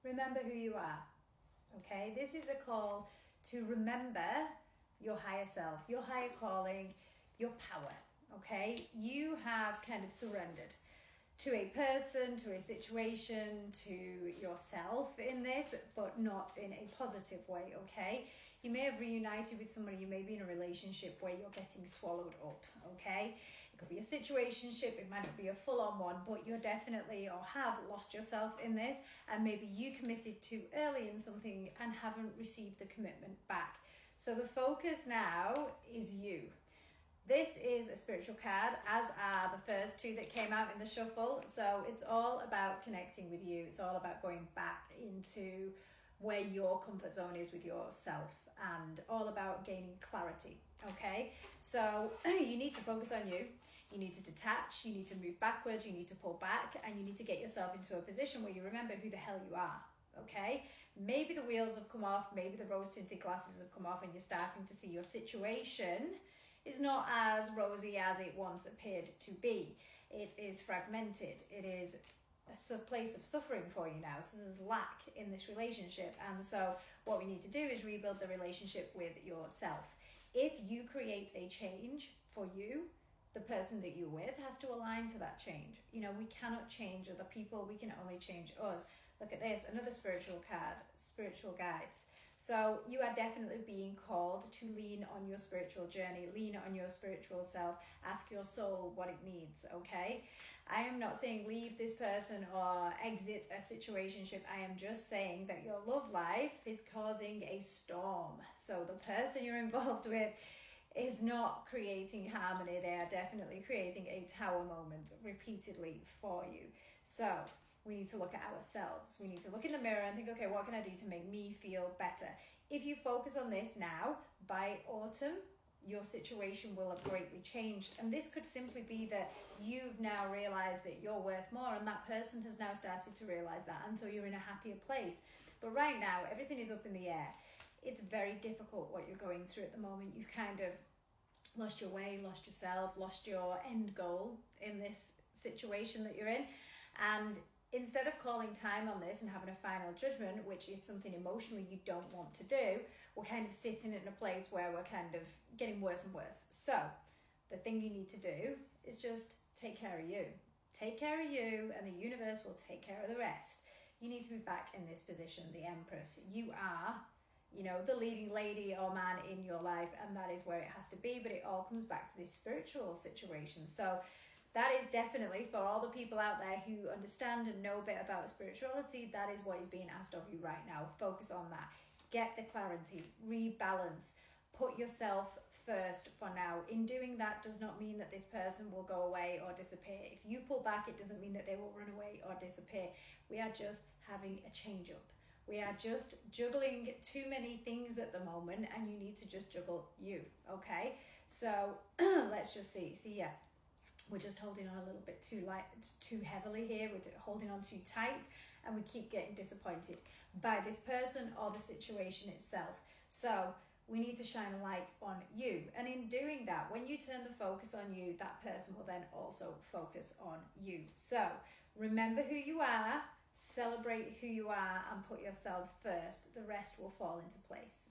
remember who you are. Okay, this is a call to remember your higher self, your higher calling, your power. Okay, you have kind of surrendered to a person, to a situation, to yourself in this, but not in a positive way. Okay, you may have reunited with somebody, you may be in a relationship where you're getting swallowed up. Okay, it could be a situationship, it might not be a full-on one, but you're definitely or have lost yourself in this, and maybe you committed too early in something and haven't received the commitment back. So the focus now is you. This is a spiritual card, as are the first two that came out in the shuffle. So it's all about connecting with you. It's all about going back into where your comfort zone is with yourself, and all about gaining clarity. Okay, so you need to focus on you. You need to detach, you need to move backwards, you need to pull back, and you need to get yourself into a position where you remember who the hell you are. Okay, maybe the wheels have come off, maybe the rose tinted glasses have come off, and you're starting to see your situation is not as rosy as it once appeared to be. It is fragmented. It is a place of suffering for you now. So there's lack in this relationship. And so what we need to do is rebuild the relationship with yourself. If you create a change for you, the person that you're with has to align to that change. You know, we cannot change other people. We can only change us. Look at this, another spiritual card, spiritual guides. So you are definitely being called to lean on your spiritual journey, lean on your spiritual self, ask your soul what it needs, okay? I am not saying leave this person or exit a situationship. I am just saying that your love life is causing a storm. So the person you're involved with is not creating harmony. They are definitely creating a tower moment repeatedly for you. So we need to look at ourselves. We need to look in the mirror and think, okay, what can I do to make me feel better? If you focus on this now, by autumn, your situation will have greatly changed. And this could simply be that you've now realized that you're worth more, and that person has now started to realize that. And so you're in a happier place. But right now, everything is up in the air. It's very difficult what you're going through at the moment. You've kind of lost your way, lost yourself, lost your end goal in this situation that you're in. And instead of calling time on this and having a final judgment, which is something emotionally you don't want to do, we're kind of sitting in a place where we're kind of getting worse and worse. So the thing you need to do is just take care of you. Take care of you, and the universe will take care of the rest. You need to be back in this position, the Empress. You are, you know, the leading lady or man in your life, and that is where it has to be. But it all comes back to this spiritual situation. So that is definitely, for all the people out there who understand and know a bit about spirituality, that is what is being asked of you right now. Focus on that. Get the clarity, rebalance, put yourself first for now. In doing that does not mean that this person will go away or disappear. If you pull back, it doesn't mean that they will run away or disappear. We are just having a change up. We are just juggling too many things at the moment, and you need to just juggle you, okay? So let's just see. Yeah. We're just holding on a little bit too heavily here. We're holding on too tight, and we keep getting disappointed by this person or the situation itself. So we need to shine a light on you. And in doing that, when you turn the focus on you, that person will then also focus on you. So remember who you are, celebrate who you are, and put yourself first. The rest will fall into place.